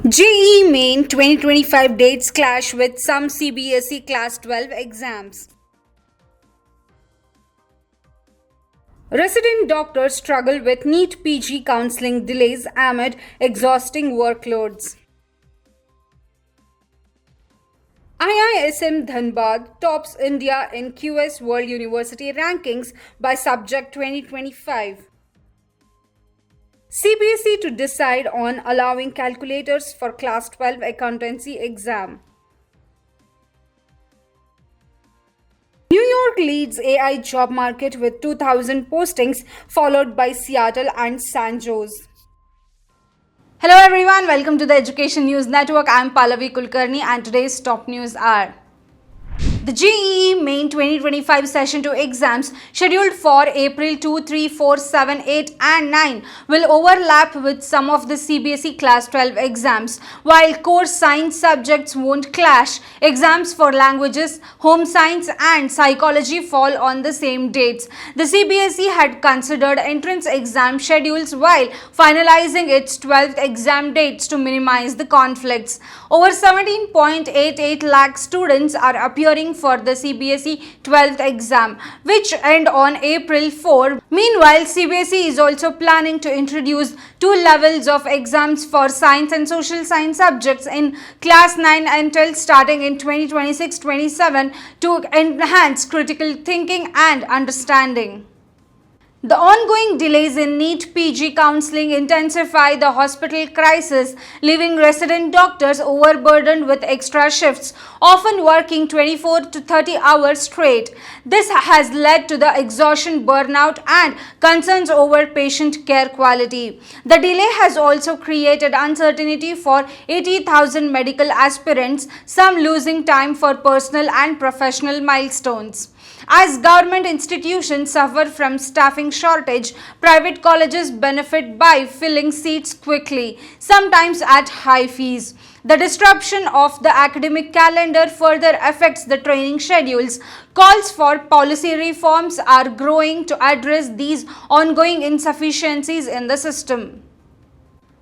JEE Main 2025 dates clash with some CBSE Class 12 exams. Resident doctors struggle with NEET PG counseling delays amid exhausting workloads. IISM Dhanbad tops India in QS World University Rankings by Subject 2025. CBSE to decide on allowing calculators for Class 12 accountancy exam. New York leads AI job market with 2,000 postings, followed by Seattle and San Jose. Hello everyone, welcome to the Education News Network. I am Pallavi Kulkarni and today's top news are: the JEE Main 2025 Session 2 exams scheduled for April 2, 3, 4, 7, 8 and 9 will overlap with some of the CBSE Class 12 exams. While core science subjects won't clash, exams for languages, home science and psychology fall on the same dates. The CBSE had considered entrance exam schedules while finalizing its 12th exam dates to minimize the conflicts. Over 17.88 lakh students are appearing for the CBSE 12th exam, which end on April 4. Meanwhile, CBSE is also planning to introduce two levels of exams for science and social science subjects in Class 9 and 12 starting in 2026-27 to enhance critical thinking and understanding. The ongoing delays in NEET PG counseling intensify the hospital crisis, leaving resident doctors overburdened with extra shifts, often working 24 to 30 hours straight. This has led to the exhaustion, burnout, and concerns over patient care quality. The delay has also created uncertainty for 80,000 medical aspirants, some losing time for personal and professional milestones. As government institutions suffer from staffing shortage, private colleges benefit by filling seats quickly, sometimes at high fees. The disruption of the academic calendar further affects the training schedules. Calls for policy reforms are growing to address these ongoing insufficiencies in the system.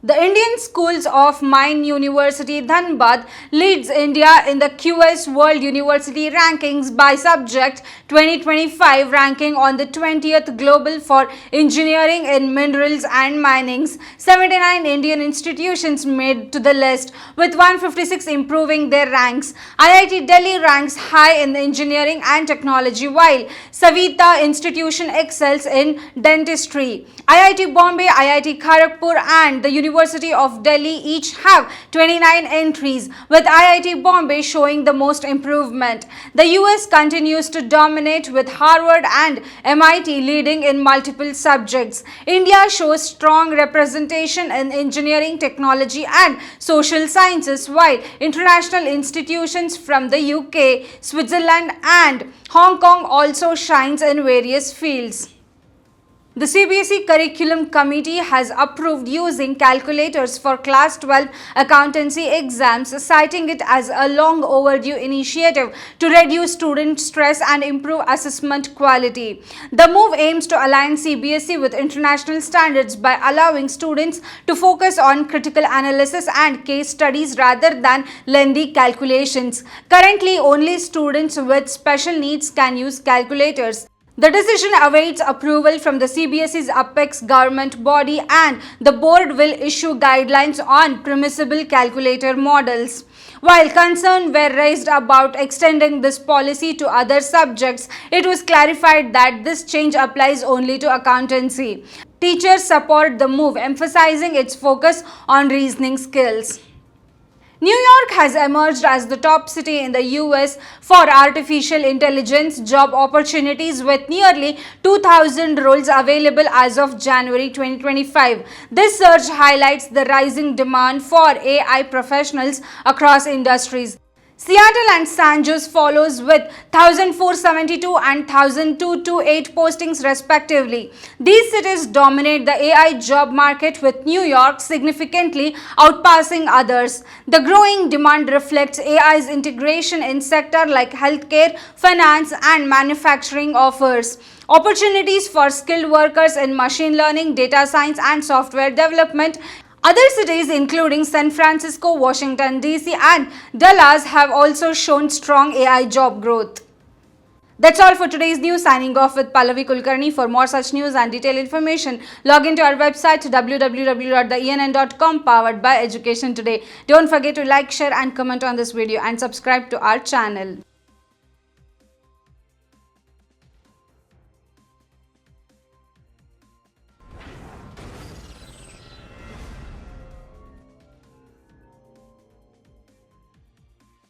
The Indian Schools of Mine University Dhanbad leads India in the QS World University Rankings by Subject 2025 ranking on the 20th Global for Engineering in Minerals and Minings. 79 Indian institutions made to the list, with 156 improving their ranks. IIT Delhi ranks high in engineering and technology, while Savita institution excels in dentistry. IIT Bombay, IIT Kharagpur and the University of Delhi each have 29 entries, with IIT Bombay showing the most improvement. The US continues to dominate, with Harvard and MIT leading in multiple subjects. India shows strong representation in engineering, technology and social sciences, while international institutions from the UK, Switzerland and Hong Kong also shines in various fields. The CBSE Curriculum Committee has approved using calculators for Class 12 accountancy exams, citing it as a long overdue initiative to reduce student stress and improve assessment quality. The move aims to align CBSE with international standards by allowing students to focus on critical analysis and case studies rather than lengthy calculations. Currently, only students with special needs can use calculators. The decision awaits approval from the CBSE's apex government body, and the board will issue guidelines on permissible calculator models. While concerns were raised about extending this policy to other subjects, it was clarified that this change applies only to accountancy. Teachers support the move, emphasizing its focus on reasoning skills. New York has emerged as the top city in the US for artificial intelligence job opportunities, with nearly 2,000 roles available as of January 2025. This surge highlights the rising demand for AI professionals across industries. Seattle and San Jose follows with 1,472 and 1,228 postings respectively. These cities dominate the AI job market, with New York significantly outpassing others. The growing demand reflects AI's integration in sectors like healthcare, finance and manufacturing offers opportunities for skilled workers in machine learning, data science and software development. Other cities including San Francisco, Washington DC and Dallas have also shown strong AI job growth. That's all for today's news. Signing off with Pallavi Kulkarni. For more such news and detailed information, log into our website www.theENN.com, powered by Education Today. Don't forget to like, share and comment on this video and subscribe to our channel.